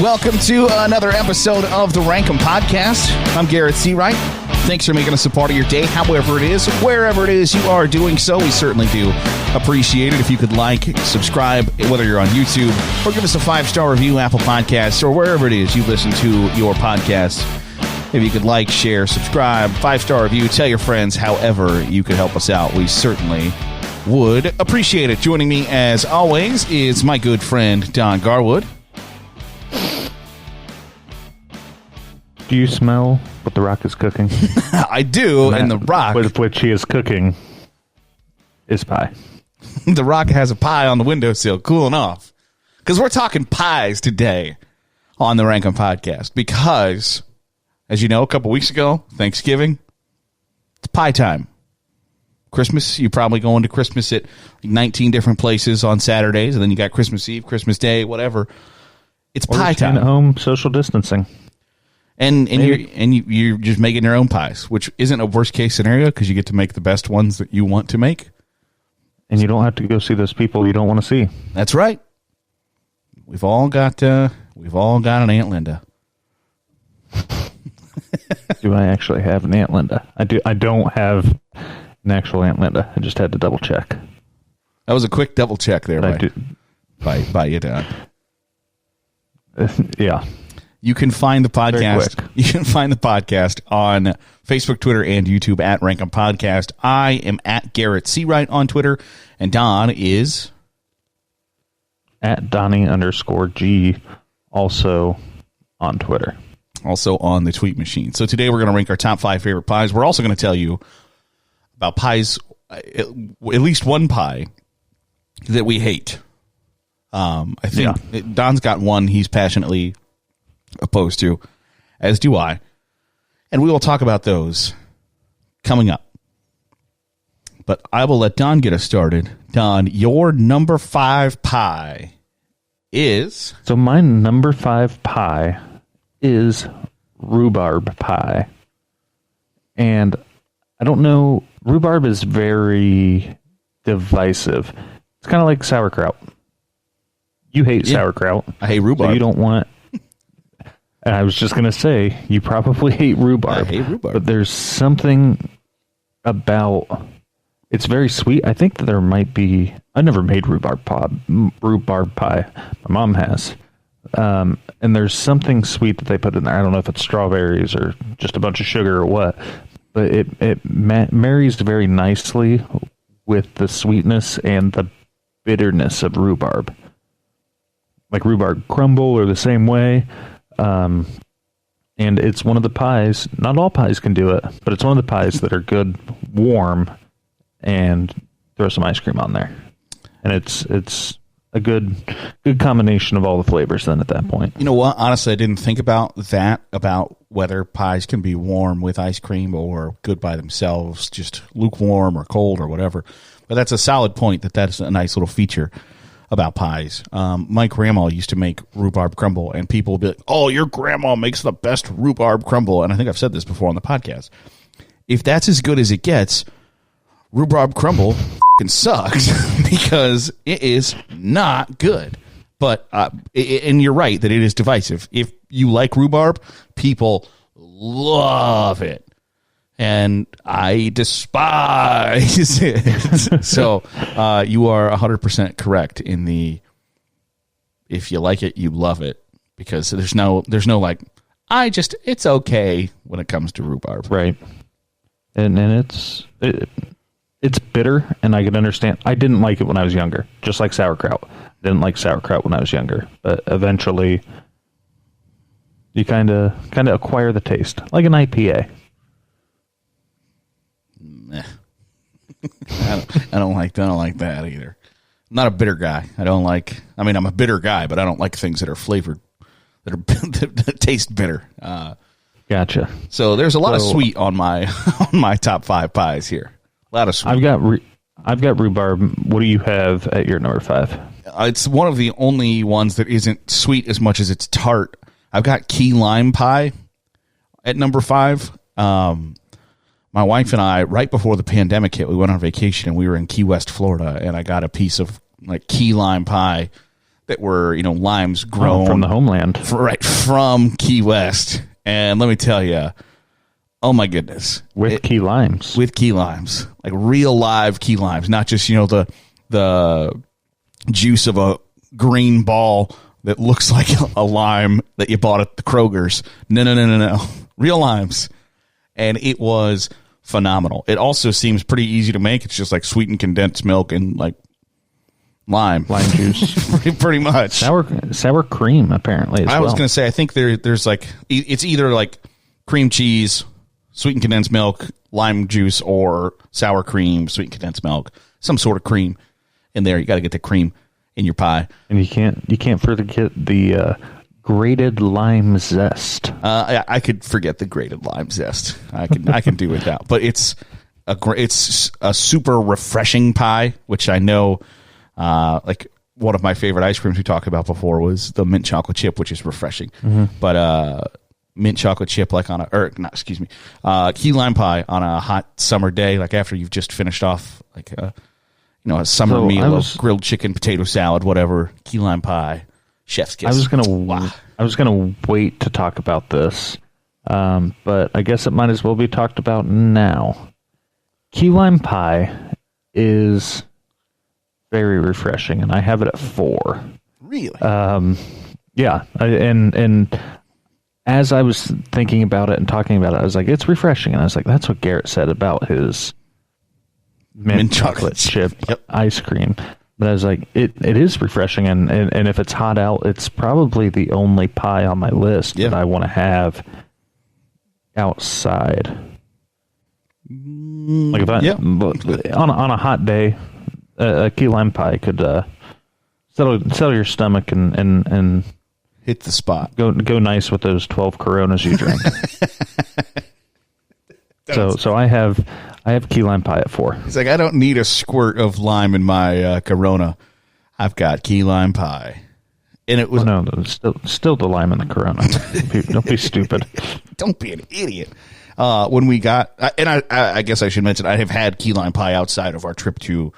Welcome to another episode of the Rankum Podcast. I'm Garrett Seawright. Thanks for making us a part of your day, however it is, wherever it is you are doing so. We certainly do appreciate it. If you could like, subscribe, whether you're on YouTube, or give us a 5-star review, Apple Podcasts, or wherever it is you listen to your podcast. If you could like, share, subscribe, 5-star review, tell your friends, however you could help us out. We certainly would appreciate it. Joining me, as always, is my good friend, Don Garwood. Do you smell what The Rock is cooking? I do, and The Rock... With which he is cooking is pie. The Rock has a pie on the windowsill, cooling off. Because we're talking pies today on the Rankum Podcast. Because, as you know, a couple weeks ago, Thanksgiving, it's pie time. Christmas, you're probably going to Christmas at 19 different places on Saturdays, and then you got Christmas Eve, Christmas Day, whatever. It's pie time. At home, social distancing. And you're just making your own pies, which isn't a worst case scenario because you get to make the best ones that you want to make. And you don't have to go see those people you don't want to see. That's right. We've all got an Aunt Linda. Do I actually have an Aunt Linda? I do. I don't have an actual Aunt Linda. I just had to double check. That was a quick double check there by you, Don. Yeah. You can find the podcast. You can find the podcast on Facebook, Twitter, and YouTube at Rankum Podcast. I am at Garrett Seawright on Twitter, and Don is at Donnie_G, also on Twitter, also on the tweet machine. So today we're going to rank our top 5 favorite pies. We're also going to tell you about pies, at least one pie that we hate. I think Don's got one he's passionately opposed to, as do I, and we will talk about those coming up. But I will let Don get us started. Don, your number 5 pie is... So my number 5 pie is rhubarb pie. And I don't know, rhubarb is very divisive. It's kind of like sauerkraut. You hate sauerkraut. I hate rhubarb. So you don't want... And I was just going to say, you probably hate rhubarb. I hate rhubarb. But there's something about... It's very sweet. I think that there might be... I never made rhubarb pie. My mom has. And there's something sweet that they put in there. I don't know if it's strawberries or just a bunch of sugar or what. But it marries very nicely with the sweetness and the bitterness of rhubarb. Like rhubarb crumble or the same way. And it's one of the pies, not all pies can do it, but it's one of the pies that are good warm, and throw some ice cream on there. And it's a good combination of all the flavors then at that point. You know what? Honestly, I didn't think about that, about whether pies can be warm with ice cream or good by themselves, just lukewarm or cold or whatever. But that's a solid point that's a nice little feature about pies. My grandma used to make rhubarb crumble, and people would be like, oh, your grandma makes the best rhubarb crumble. And I think I've said this before on the podcast. If that's as good as it gets, rhubarb crumble fucking sucks because it is not good. But, and you're right that it is divisive. If you like rhubarb, people love it. And I despise it. So you are 100% correct in the if you like it, you love it. Because there's no like, it's okay when it comes to rhubarb. Right. And it's bitter, and I can understand. I didn't like it when I was younger, just like sauerkraut. I didn't like sauerkraut when I was younger. But eventually, you kind of acquire the taste, like an IPA. I don't like that either. I'm not a bitter guy. I'm a bitter guy, but I don't like things that are flavored, that taste bitter. Gotcha. So there's a lot of sweet on my top 5 pies here. A lot of sweet. I've got rhubarb. What do you have at your number 5? It's one of the only ones that isn't sweet as much as it's tart. I've got key lime pie at number 5. My wife and I, right before the pandemic hit, we went on vacation and we were in Key West, Florida, and I got a piece of like key lime pie that were, limes grown from the homeland. From Key West. And let me tell you, oh my goodness. With key limes. With key limes. Like real live key limes, not just, the juice of a green ball that looks like a lime that you bought at the Kroger's. No. Real limes. And it was phenomenal. It also seems pretty easy to make. It's just like sweetened condensed milk and like lime juice. Pretty much. Sour cream, apparently, I was going to say, I think there's like, it's either like cream cheese, sweetened condensed milk, lime juice, or sour cream, sweetened condensed milk, some sort of cream in there. You got to get the cream in your pie. And you can't forget the grated lime zest. I could forget the grated lime zest. I can do without. But it's a super refreshing pie, which I know, like one of my favorite ice creams we talked about before was the mint chocolate chip, which is refreshing. Mm-hmm. But mint chocolate chip, like key lime pie on a hot summer day, like after you've just finished off like a summer meal of grilled chicken, potato salad, whatever, key lime pie, chef's kiss. I was gonna wait to talk about this, but I guess it might as well be talked about now. Key lime pie is very refreshing, and I have it at 4. Really? Yeah, and as I was thinking about it and talking about it, I was like, it's refreshing, and I was like, that's what Garrett said about his mint chocolate chip ice cream. But I was like, it is refreshing, and if it's hot out, it's probably the only pie on my list that I want to have outside. Like if on a hot day, a key lime pie could settle your stomach and hit the spot. Go nice with those 12 Coronas you drink. So I have key lime pie at 4. He's like, I don't need a squirt of lime in my Corona. I've got key lime pie, and it was still the lime in the Corona. Don't be stupid. Don't be an idiot. When we got, and I guess I should mention, I have had key lime pie outside of our trip to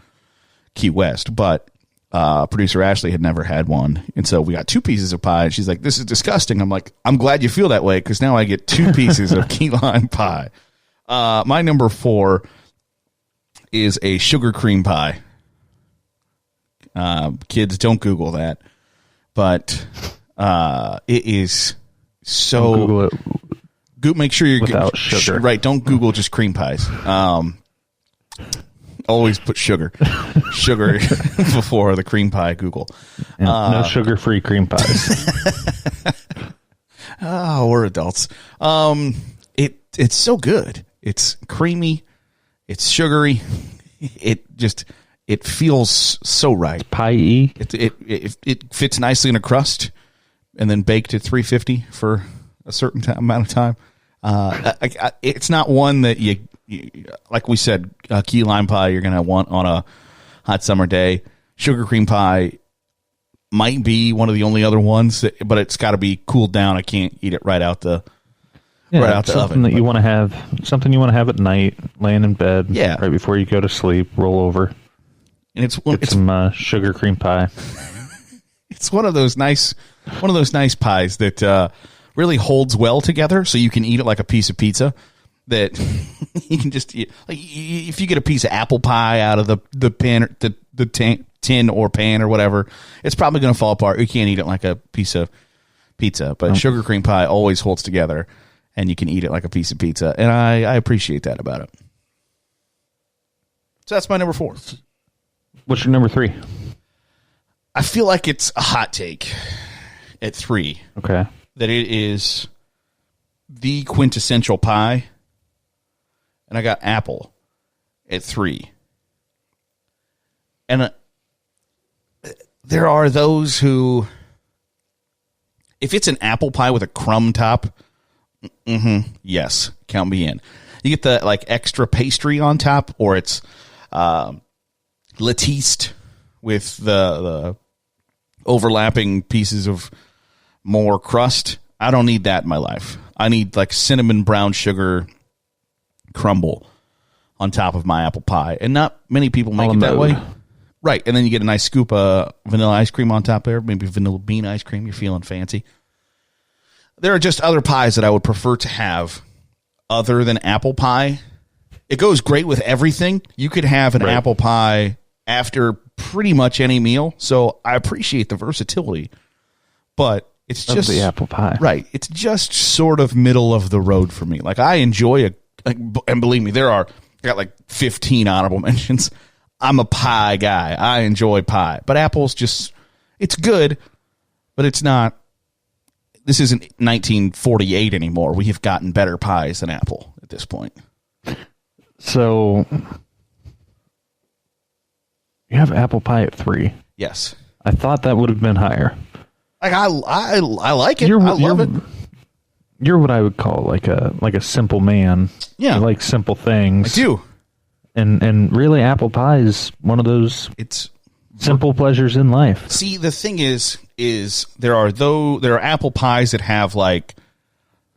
Key West, but producer Ashley had never had one, and so we got 2 pieces of pie. And she's like, "This is disgusting." I'm like, "I'm glad you feel that way because now I get 2 pieces of key lime pie." My number 4 is a sugar cream pie. Kids, don't Google that, but it is so. Don't Google it. Make sure you're without sugar. Right, don't Google just cream pies. Always put sugar before the cream pie. Google. No sugar-free cream pies. Oh, we're adults. It's so good. It's creamy. It's sugary. It feels so right. It's pie-y. It fits nicely in a crust, and then baked at 350 for a certain amount of time. It's not one that you like we said, key lime pie you're going to want on a hot summer day. Sugar cream pie might be one of the only other ones, but it's got to be cooled down. I can't eat it right out the oven. You want to have something you want to have at night, laying in bed, right before you go to sleep. Roll over, and it's some sugar cream pie. It's one of those nice pies that really holds well together, so you can eat it like a piece of pizza. That you can just eat. Like if you get a piece of apple pie out of the pan, the tin or pan or whatever, it's probably going to fall apart. You can't eat it like a piece of pizza, but sugar cream pie always holds together, and you can eat it like a piece of pizza, and I appreciate that about it. So that's my number 4. What's your number 3? I feel like it's a hot take at 3. Okay. That it is the quintessential pie, and I got apple at 3. And there are those who, if it's an apple pie with a crumb top, yes, count me in. You get the like extra pastry on top, or it's latticed with the overlapping pieces of more crust. I don't need that in my life. I need like cinnamon brown sugar crumble on top of my apple pie, and not many people make it that way. Right, and then you get a nice scoop of vanilla ice cream on top there, maybe vanilla bean ice cream. You're feeling fancy. There are just other pies that I would prefer to have other than apple pie. It goes great with everything. You could have an apple pie after pretty much any meal, so I appreciate the versatility. But it's just the apple pie. Right, it's just sort of middle of the road for me. Like, I enjoy and believe me, I got like 15 honorable mentions. I'm a pie guy. I enjoy pie. But apple's just, it's good, but it's not, this isn't 1948 anymore. We have gotten better pies than apple at this point. So, you have apple pie at 3. Yes. I thought that would have been higher. Like, I like it. I love it. You're what I would call like a simple man. Yeah. You like simple things. I do. And really, apple pie is one of those simple pleasures in life. See, the thing is there are apple pies that have like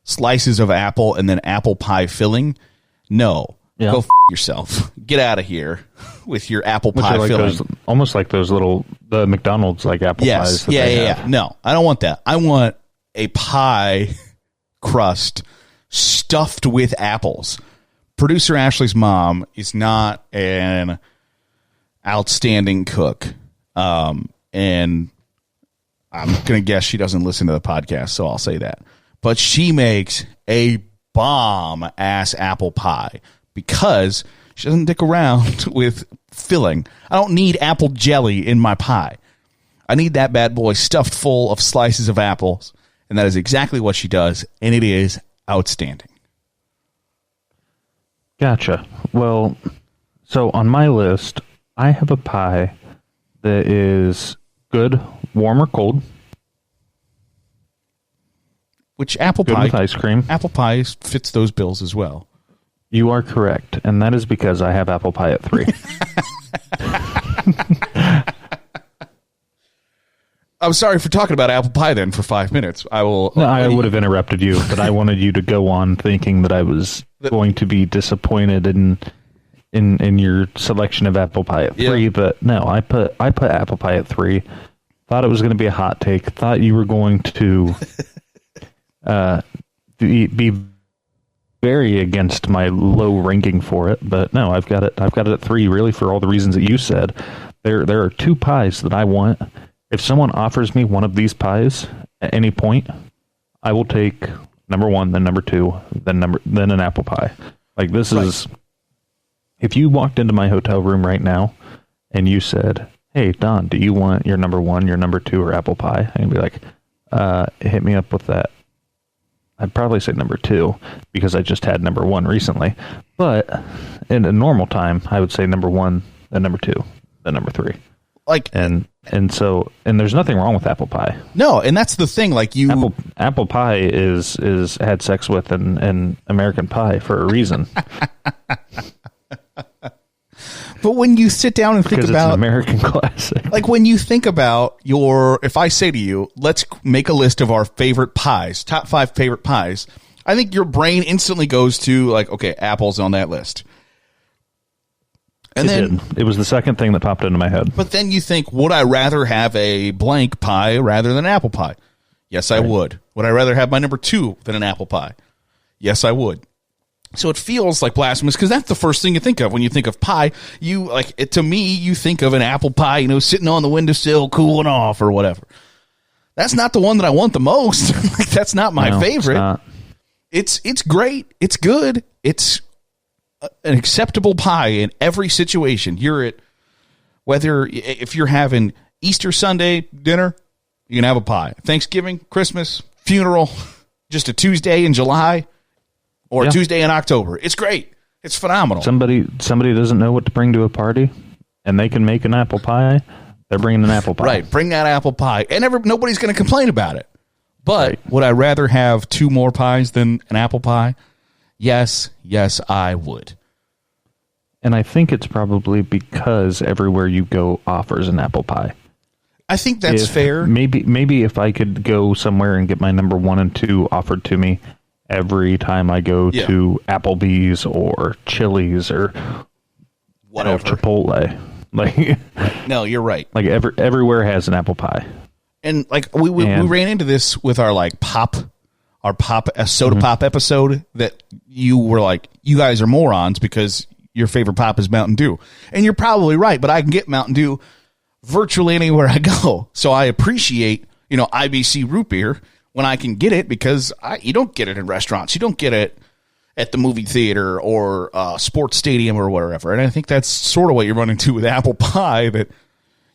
slices of apple and then apple pie filling. No, go yourself. Get out of here with your apple pie like filling. Almost like the McDonald's like apple pies. Yeah. No, I don't want that. I want a pie crust stuffed with apples. Producer Ashley's mom is not an outstanding cook. And I'm going to guess she doesn't listen to the podcast, so I'll say that. But she makes a bomb-ass apple pie because she doesn't dick around with filling. I don't need apple jelly in my pie. I need that bad boy stuffed full of slices of apples, and that is exactly what she does, and it is outstanding. Gotcha. Well, so on my list, I have a pie that is good, warm or cold. Which apple good pie with ice cream. Apple pie fits those bills as well. You are correct, and that is because I have apple pie at 3. I'm sorry for talking about apple pie then for 5 minutes. I will. No, I would have interrupted you, but I wanted you to go on thinking that I was going to be disappointed in your selection of apple pie at 3. Yeah. But no, I put apple pie at 3. Thought it was going to be a hot take. Thought you were going to be very against my low ranking for it, but no, I've got it at 3. Really, for all the reasons that you said. There are 2 pies that I want. If someone offers me one of these pies at any point, I will take number 1, then number 2, then an apple pie. Like, this is, if you walked into my hotel room right now and you said, "Hey, Don, do you want your number 1, your number 2, or apple pie?" I'd be like, hit me up with that. I'd probably say number 2 because I just had number 1 recently. But in a normal time, I would say number 1, then number 2, then number 3. Like, and there's nothing wrong with apple pie. No, and that's the thing. Like, apple pie is had sex with an American pie for a reason. But when you sit down and think because about it's an American classic, like when you think about if I say to you, let's make a list of our favorite pies, top 5 favorite pies, I think your brain instantly goes to like, okay, apple's on that list. And it was the second thing that popped into my head. But then you think, would I rather have a blank pie rather than apple pie? Yes, I would. Would I rather have my number 2 than an apple pie? Yes, I would. So it feels like blasphemous because that's the first thing you think of when you think of pie. To me, you think of an apple pie, sitting on the windowsill, cooling off or whatever. That's not the one that I want the most. Like, that's not my favorite. It's great. It's good. It's an acceptable pie in every situation. If you're having Easter Sunday dinner, you can have a pie. Thanksgiving, Christmas, funeral, just a Tuesday in July or a Tuesday in October. It's great. It's phenomenal. Somebody doesn't know what to bring to a party, and they can make an apple pie. They're bringing an apple pie. Right. Bring that apple pie. And nobody's going to complain about it. But would I rather have 2 more pies than an apple pie? Yes, I would. And I think it's probably because everywhere you go offers an apple pie. I think that's fair. Maybe if I could go somewhere and get my number 1 and 2 offered to me every time I go to Applebee's or Chili's or whatever, Chipotle. Like, No, you're right. like everywhere has an apple pie. And like we ran into this with our like soda pop episode that you were like, you guys are morons because your favorite pop is Mountain Dew. And you're probably right, but I can get Mountain Dew virtually anywhere I go. So I appreciate, IBC root beer when I can get it, because you don't get it in restaurants. You don't get it at the movie theater or sports stadium or whatever. And I think that's sort of what you're running to with apple pie, that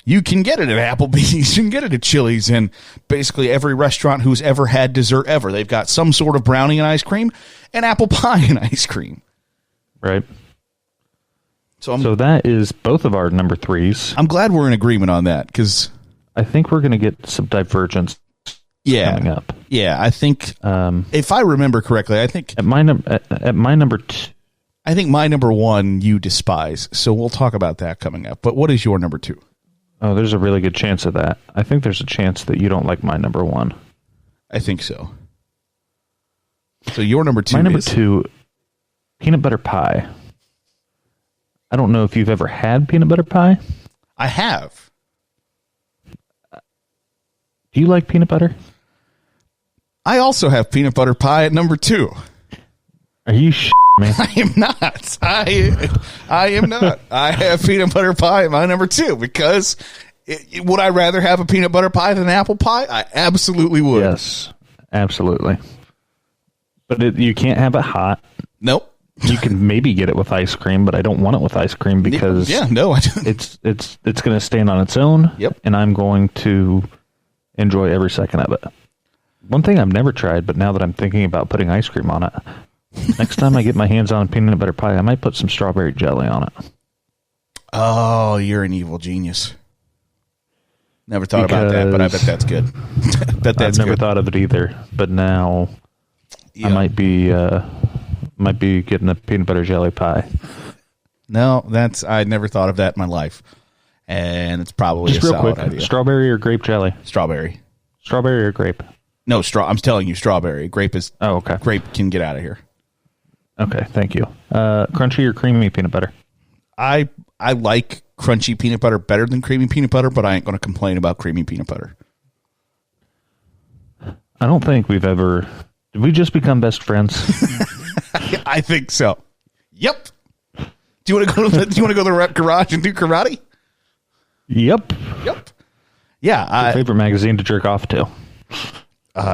you can get it at Applebee's, you can get it at Chili's, and basically every restaurant who's ever had dessert ever. They've got some sort of brownie and ice cream and apple pie and ice cream. Right. So that is both of our number threes. I'm glad we're in agreement on that, because I think we're going to get some divergence coming up. Yeah, I think if I remember correctly, I think at my number two. I think my number one you despise. So we'll talk about that coming up. But what is your number two? Oh, there's a really good chance of that. I think there's a chance that you don't like my number one. I think so. So your number two. My number two, peanut butter pie. I don't know if you've ever had peanut butter pie. I have. Do you like peanut butter? I also have peanut butter pie at number two. Are you man? I am not. I am not. I have peanut butter pie at my number two, because would I rather have a peanut butter pie than an apple pie? I absolutely would. Yes, absolutely. But you can't have it hot. Nope. You can maybe get it with ice cream, but I don't want it with ice cream because it's going to stand on its own. Yep. And I'm going to enjoy every second of it. One thing I've never tried, but now that I'm thinking about putting ice cream on it, next time I get my hands on peanut butter pie, I might put some strawberry jelly on it. Oh, you're an evil genius. Never thought about that, but I bet that's good. I've never thought of it either, but now I might be getting a peanut butter jelly pie. No, I'd never thought of that in my life, and it's probably just a real solid quick, idea. Strawberry or grape jelly? Strawberry or grape? No, I'm telling you, strawberry. Grape is. Oh, okay. Grape can get out of here. Okay, thank you. Crunchy or creamy peanut butter? I like crunchy peanut butter better than creamy peanut butter, but I ain't going to complain about creamy peanut butter. I don't think we've ever. Did we just become best friends? I think so. Yep. Do you want to go to the rep garage and do karate? Yep. Yeah. Your favorite magazine to jerk off to?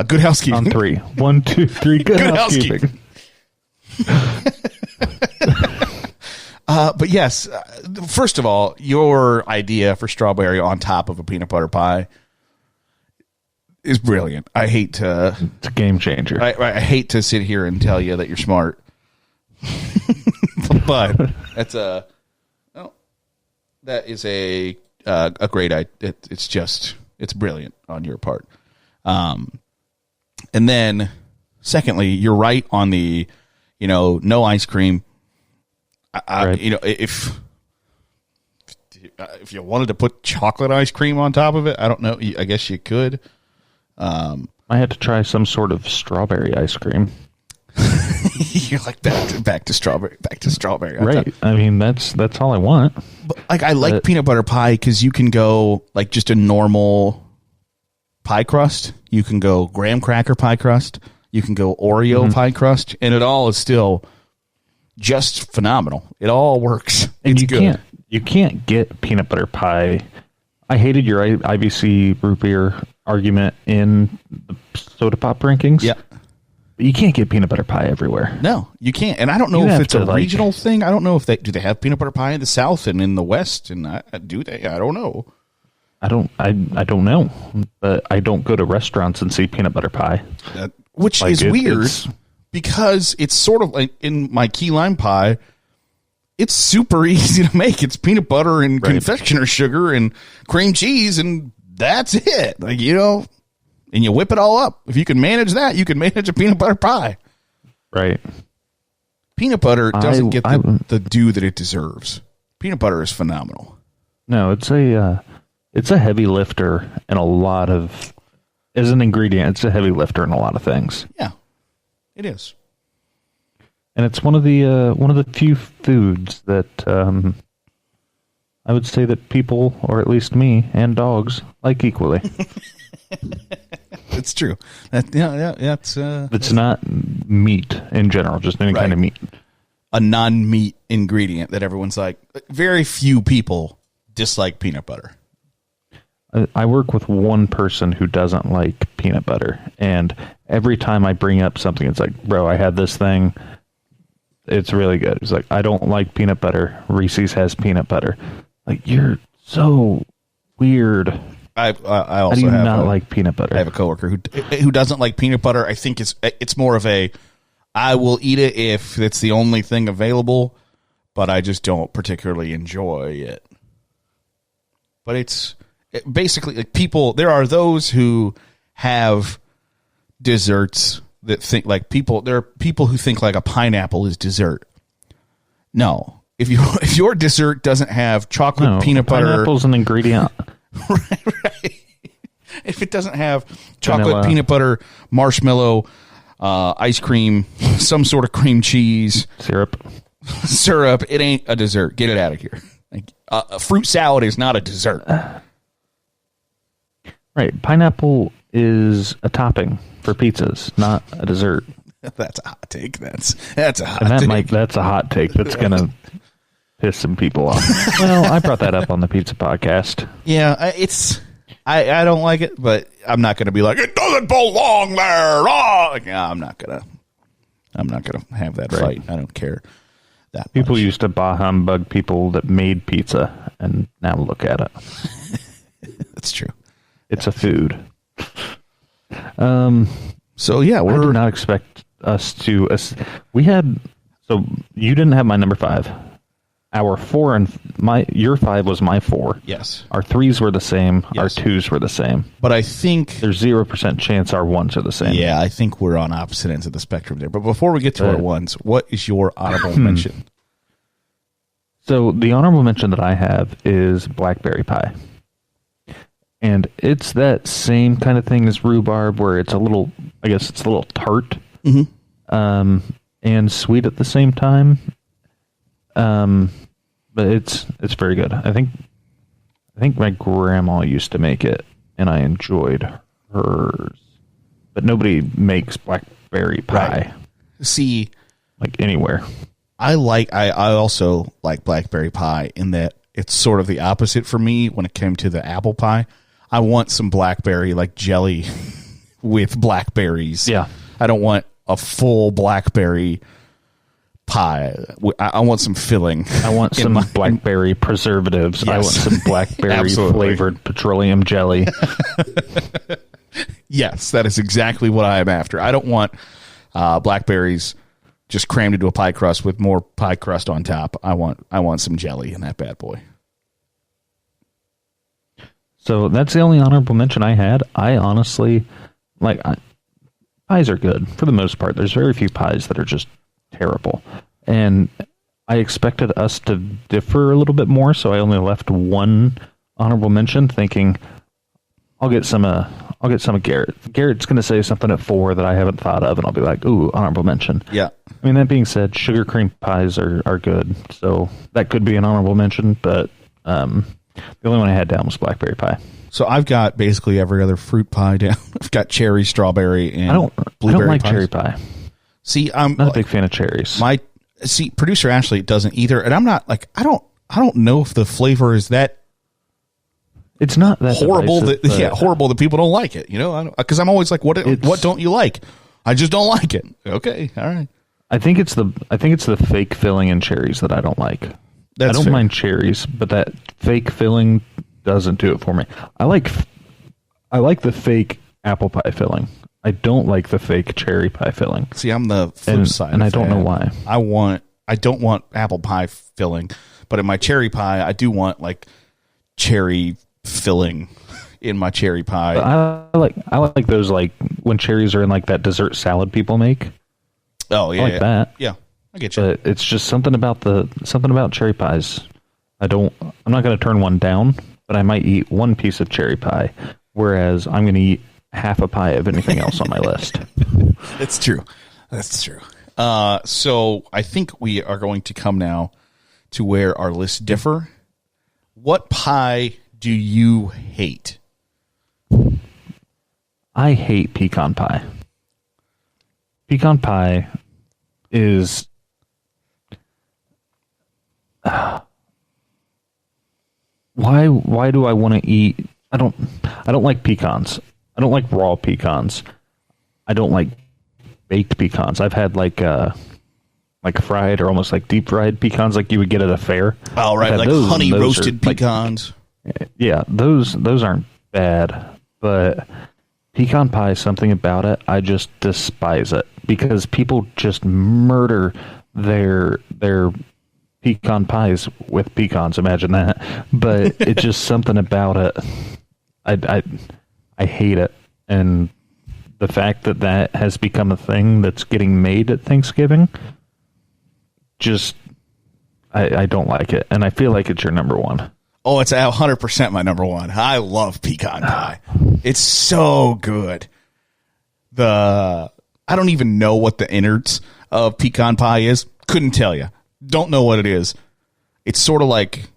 Good Housekeeping. On three. 1, 2, 3. Good Housekeeping. But yes, first of all, your idea for strawberry on top of a peanut butter pie is brilliant. I hate to. It's a game changer. I hate to sit here and tell you that you're smart, but that is a great idea. It's brilliant on your part. And then secondly, you're right on the, no ice cream. Right. If you wanted to put chocolate ice cream on top of it, I don't know. I guess you could. I had to try some sort of strawberry ice cream. You're like back to strawberry. Right. I mean, that's all I want. But I like peanut butter pie because you can go like just a normal pie crust. You can go graham cracker pie crust. You can go Oreo pie crust, and it all is still just phenomenal. It all works. And it's good. You can't get peanut butter pie. I hated your IBC root beer argument in the soda pop rankings. Yeah. But you can't get peanut butter pie everywhere. No, you can't. And I don't know if it's a regional thing. I don't know if do they have peanut butter pie in the South and in the West? And do they? I don't know. I don't know. But I don't go to restaurants and see peanut butter pie. Which is weird because it's sort of like in my key lime pie, it's super easy to make. It's peanut butter and confectioner sugar and cream cheese, and that's it. Like, and you whip it all up. If you can manage that, you can manage a peanut butter pie. Right. Peanut butter doesn't get the due that it deserves. Peanut butter is phenomenal. No, it's a heavy lifter in a lot of, as an ingredient, it's a heavy lifter in a lot of things. Yeah, it is. And it's one of the few foods that I would say that people, or at least me, and dogs like equally. It's true. It's not meat in general, just any kind of meat. A non-meat ingredient that everyone's like. Very few people dislike peanut butter. I work with one person who doesn't like peanut butter, and every time I bring up something, it's like, bro, I had this thing. It's really good. It's like, I don't like peanut butter. Reese's has peanut butter. Like, you're so weird. I also How do you not like peanut butter? I have a coworker who doesn't like peanut butter. I think it's more of a, I will eat it if it's the only thing available, but I just don't particularly enjoy it. But it's basically like people. There are those who have desserts that think like people. There are people who think like a pineapple is dessert. No, if your dessert doesn't have chocolate peanut butter, pineapple's an ingredient. right. If it doesn't have chocolate, peanut butter, marshmallow, ice cream, some sort of cream cheese, syrup, it ain't a dessert. Get it out of here. Like, a fruit salad is not a dessert. Right. Pineapple is a topping for pizzas, not a dessert. That's a hot take. That's a hot take. That's a hot take. That's gonna piss some people off. Well, I brought that up on the pizza podcast. Yeah, I don't like it, but I'm not going to be like, it doesn't belong there. Oh! Like, I'm not gonna have that fight. I don't care that people much. used to bah humbug people that made pizza, and now look at it. That's true. It's a food. So yeah, I did not expect us to. We had. So you didn't have my number 5. Our 4 and your 5 was my 4. Yes. Our 3s were the same. Yes. Our 2s were the same. But I think there's 0% chance our 1s are the same. Yeah, I think we're on opposite ends of the spectrum there. But before we get to our 1s, what is your honorable mention? So the honorable mention that I have is blackberry pie. And it's that same kind of thing as rhubarb, where it's a little tart, and sweet at the same time. But it's very good. I think my grandma used to make it, and I enjoyed hers. But nobody makes blackberry pie. Right. See, like anywhere. I also like blackberry pie in that it's sort of the opposite for me when it came to the apple pie. I want some blackberry like jelly with blackberries. Yeah. I don't want a full blackberry pie. I want some filling. I want some blackberry preservatives. Yes. I want some blackberry flavored petroleum jelly. Yes, that is exactly what I am after. I don't want blackberries just crammed into a pie crust with more pie crust on top. I want some jelly in that bad boy. So that's the only honorable mention I had. I honestly pies are good for the most part. There's very few pies that are just terrible. And I expected us to differ a little bit more, so I only left one honorable mention, thinking I'll get some of Garrett. Garrett's going to say something at 4 that I haven't thought of, and I'll be like, ooh, honorable mention. Yeah. I mean, that being said, sugar cream pies are good, so that could be an honorable mention, but the only one I had down was blackberry pie. So I've got basically every other fruit pie down. I've got cherry, strawberry, and blueberry. I don't like pies. cherry pie. See, I'm not a big fan of cherries. Producer Ashley doesn't either, and I'm not like I don't know if the flavor is that. It's not that horrible divisive, horrible that people don't like it. You know, because I'm always like, what don't you like? I just don't like it. Okay, all right. I think it's the fake filling in cherries that I don't like. I don't mind cherries, but that fake filling doesn't do it for me. I like the fake apple pie filling. I don't like the fake cherry pie filling. See, I'm the flip side, and I don't know why. I don't want apple pie filling, but in my cherry pie, I do want like cherry filling in my cherry pie. But I like those, like when cherries are in like that dessert salad people make. Oh yeah, I like that. Yeah, I get you. But it's just something about cherry pies. I'm not going to turn one down, but I might eat one piece of cherry pie, whereas I'm going to eat half a pie of anything else on my list. That's true. So I think we are going to come now to where our lists differ. What pie do you hate? I hate pecan pie. Pecan pie is why do I want to eat? I don't like pecans. I don't like raw pecans. I don't like baked pecans. I've had like fried or almost like deep fried pecans like you would get at a fair. Oh, right, like those, honey roasted like, pecans. yeah, those aren't bad, but pecan pie, something about it, I just despise it because people just murder their pecan pies with pecans. Imagine that. But it's just something about it. I hate it, and the fact that has become a thing that's getting made at Thanksgiving, just I don't like it, and I feel like it's your number one. Oh, it's 100% my number one. I love pecan pie. It's so good. I don't even know what the innards of pecan pie is. Couldn't tell you. Don't know what it is. It's sort of like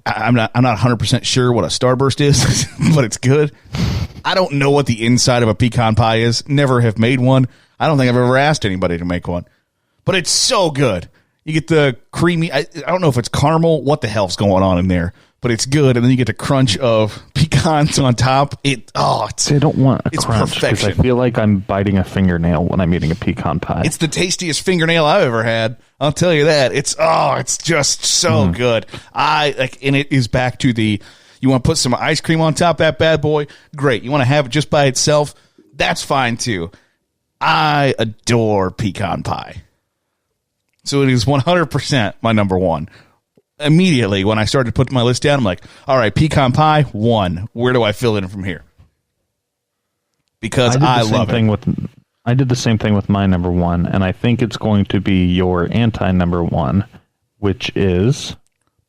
I'm not 100% sure what a Starburst is, but it's good. I don't know what the inside of a pecan pie is. Never have made one. I don't think I've ever asked anybody to make one. But it's so good. You get the creamy, I don't know if it's caramel, what the hell's going on in there, but it's good. And then you get the crunch of pecans on top. I don't want a crunch because perfection. I feel like I'm biting a fingernail when I'm eating a pecan pie. It's the tastiest fingernail I've ever had. I'll tell you that. It's just so good. And it is back to you want to put some ice cream on top of that bad boy? Great. You want to have it just by itself? That's fine too. I adore pecan pie. So it is 100% my number one. Immediately, when I started putting my list down, I'm like, all right, pecan pie, 1. Where do I fill it in from here? Because I love it. I did the same thing with my number one, and I think it's going to be your anti-number one, which is...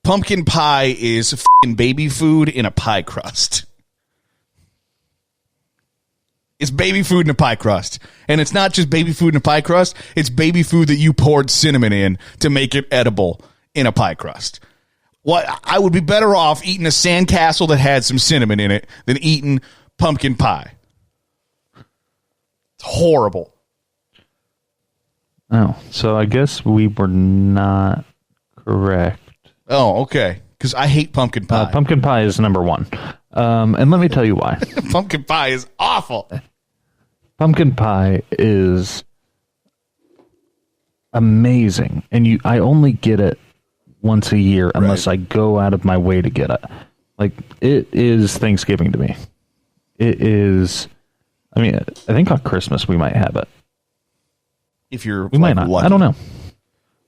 Pumpkin pie is f***ing baby food in a pie crust. It's baby food in a pie crust. And it's not just baby food in a pie crust. It's baby food that you poured cinnamon in to make it edible in a pie crust. I would be better off eating a sandcastle that had some cinnamon in it than eating pumpkin pie. It's horrible. Oh, so I guess we were not correct. Oh, okay. Because I hate pumpkin pie. Pumpkin pie is number one. And let me tell you why. Pumpkin pie is awful. Pumpkin pie is amazing. And I only get it once a year unless I go out of my way to get it. Like, it is Thanksgiving to me. It is... I mean, I think on Christmas we might have it. If you're we might not. lucky. I don't know.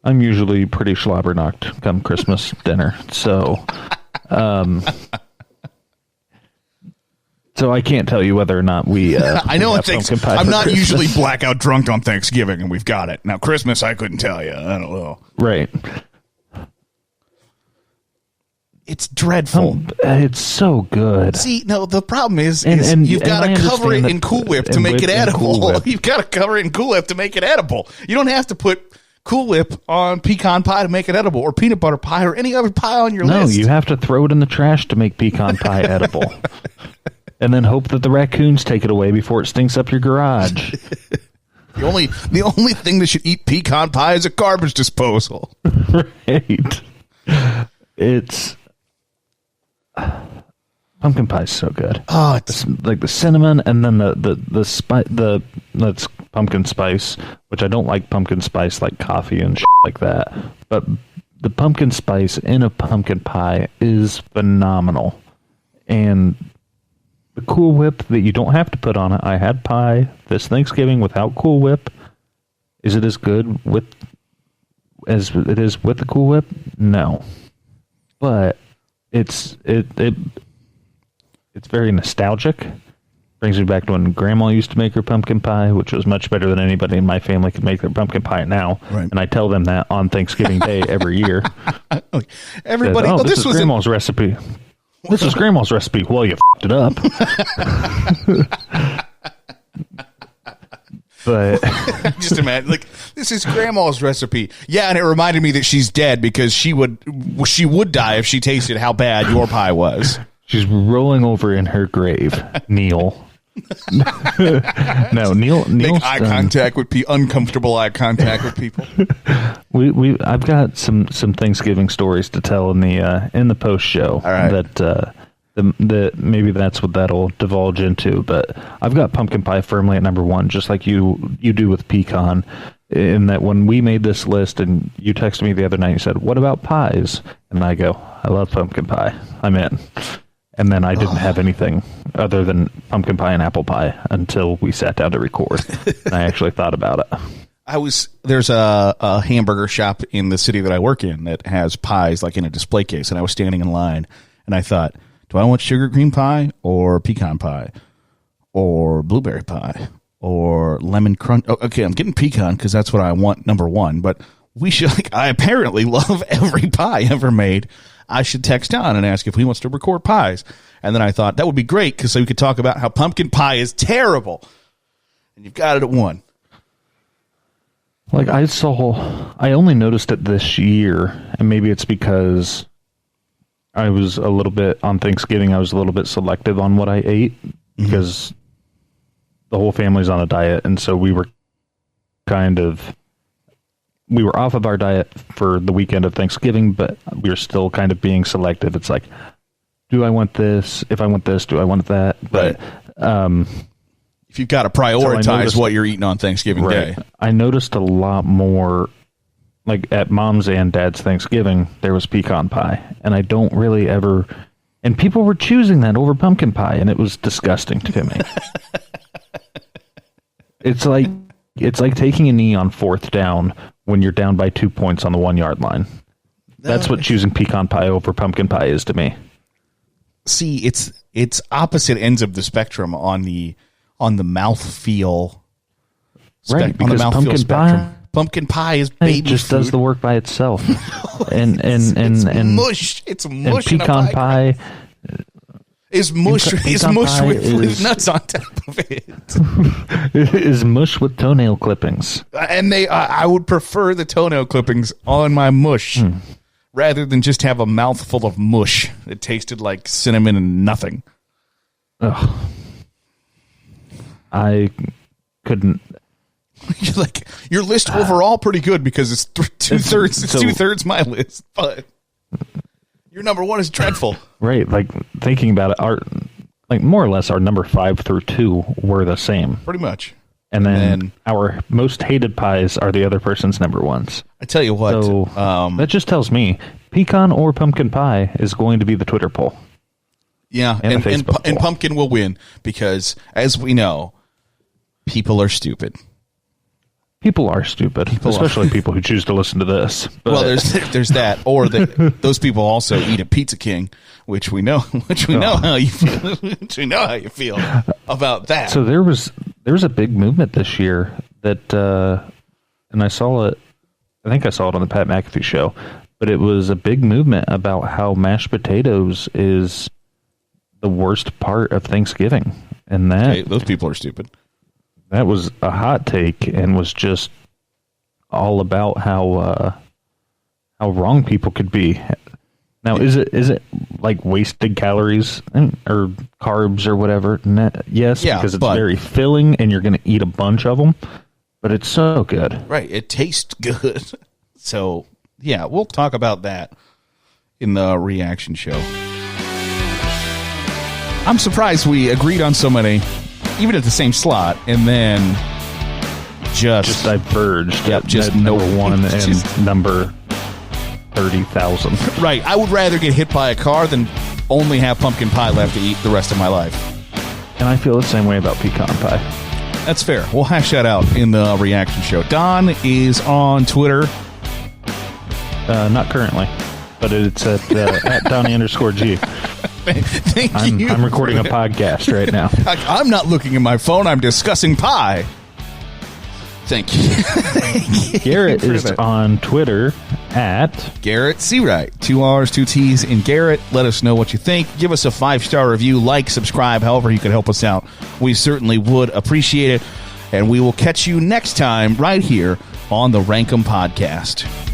I'm usually pretty slobber-knocked come Christmas dinner. So... So I can't tell you whether or not we. I know it things. I'm not usually blackout drunk on Thanksgiving, and we've got it now. Christmas, I couldn't tell you. I don't know. Right. It's dreadful. It's so good. See, no, the problem is you've got to cover it in Cool Whip to make it edible. You've got to cover it in Cool Whip to make it edible. You don't have to put Cool Whip on pecan pie to make it edible, or peanut butter pie, or any other pie on your list. No, you have to throw it in the trash to make pecan pie edible. And then hope that the raccoons take it away before it stinks up your garage. The only thing that should eat pecan pie is a garbage disposal. Right. It's pumpkin pie is so good. Oh, it's like the cinnamon, and then that's pumpkin spice, which I don't like pumpkin spice like coffee and shit like that. But the pumpkin spice in a pumpkin pie is phenomenal. And the Cool Whip that you don't have to put on it. I had pie this Thanksgiving without Cool Whip. Is it as good as it is with the Cool Whip? No. But it's very nostalgic. Brings me back to when Grandma used to make her pumpkin pie, which was much better than anybody in my family could make their pumpkin pie now. Right. And I tell them that on Thanksgiving Day every year. Everybody, said, this is Grandma's recipe. This is Grandma's recipe. Well, you f***ed it up. But just imagine, like, this is Grandma's recipe. Yeah, and it reminded me that she's dead because she would die if she tasted how bad your pie was. She's rolling over in her grave, Neil. No, Neil. Make eye contact with uncomfortable eye contact with people. I've got some Thanksgiving stories to tell in the post show. All right. That maybe that's what that'll divulge into. But I've got pumpkin pie firmly at number one, just like you do with pecan. In that when we made this list, and you texted me the other night, you said, "What about pies?" And I go, "I love pumpkin pie. I'm in." And then I didn't have anything other than pumpkin pie and apple pie until we sat down to record. And I actually thought about it. There's a hamburger shop in the city that I work in that has pies like in a display case, and I was standing in line, and I thought, do I want sugar cream pie or pecan pie or blueberry pie or lemon crunch? Oh, okay, I'm getting pecan because that's what I want, number one. But I apparently love every pie ever made. I should text Don and ask if he wants to record pies. And then I thought that would be great because so we could talk about how pumpkin pie is terrible. And you've got it at one. Like I only noticed it this year, and maybe it's because I was a little bit on Thanksgiving. I was a little bit selective on what I ate because the whole family's on a diet, and so we were off of our diet for the weekend of Thanksgiving, but we were still kind of being selective. It's like, do I want this? If I want this, do I want that? But if you've got to prioritize what you're eating on Thanksgiving Day. I noticed a lot more, like at Mom's and Dad's Thanksgiving, there was pecan pie, and I don't really ever, and people were choosing that over pumpkin pie, and it was disgusting to me. It's like taking a knee on fourth down when you're down by 2 points on the 1 yard line. That's what choosing pecan pie over pumpkin pie is to me. See, it's opposite ends of the spectrum on the mouthfeel. Right, because pumpkin pie is baby it just food. Does the work by itself. and mush. It's mush. And pecan pie is mush. Is mush with nuts on top of it. Is mush with toenail clippings. And I would prefer the toenail clippings on my mush rather than just have a mouthful of mush that tasted like cinnamon and nothing. Ugh. I couldn't. Like your list overall pretty good because it's two-thirds. It's two-thirds my list, but your number one is dreadful. Right, like thinking about it, more or less our number 5 through 2 were the same, pretty much. And then our most hated pies are the other person's number ones. I tell you what, so that just tells me pecan or pumpkin pie is going to be the Twitter poll. Yeah, and pumpkin will win because, as we know, people are stupid. People are stupid, especially people who choose to listen to this. But. Well, there's that, or those people also eat at Pizza King, which we know how you feel. Which we know how you feel about that. So there was a big movement this year that, and I saw it. I think I saw it on the Pat McAfee show, but it was a big movement about how mashed potatoes is the worst part of Thanksgiving, and that those people are stupid. That was a hot take and was just all about how wrong people could be. Now, is it like wasted calories or carbs or whatever? Yes, because it's very filling and you're going to eat a bunch of them, but it's so good. Right, it tastes good. So, yeah, we'll talk about that in the reaction show. I'm surprised we agreed on so many, even at the same slot, and then just diverged. Yep, just number one and number 30,000. Right. I would rather get hit by a car than only have pumpkin pie left to eat the rest of my life. And I feel the same way about pecan pie. That's fair. We'll hash that out in the reaction show. Don is on Twitter. Not currently, but it's at Donnie_G. Thank you. I'm recording a podcast right now. I'm not looking at my phone. I'm discussing pie. Thank you. Garrett is on Twitter at Garrett Seawright. 2 R's, 2 T's in Garrett. Let us know what you think. Give us a 5-star review. Like, subscribe, however you could help us out. We certainly would appreciate it. and we will catch you next time right here on the Rankum Podcast.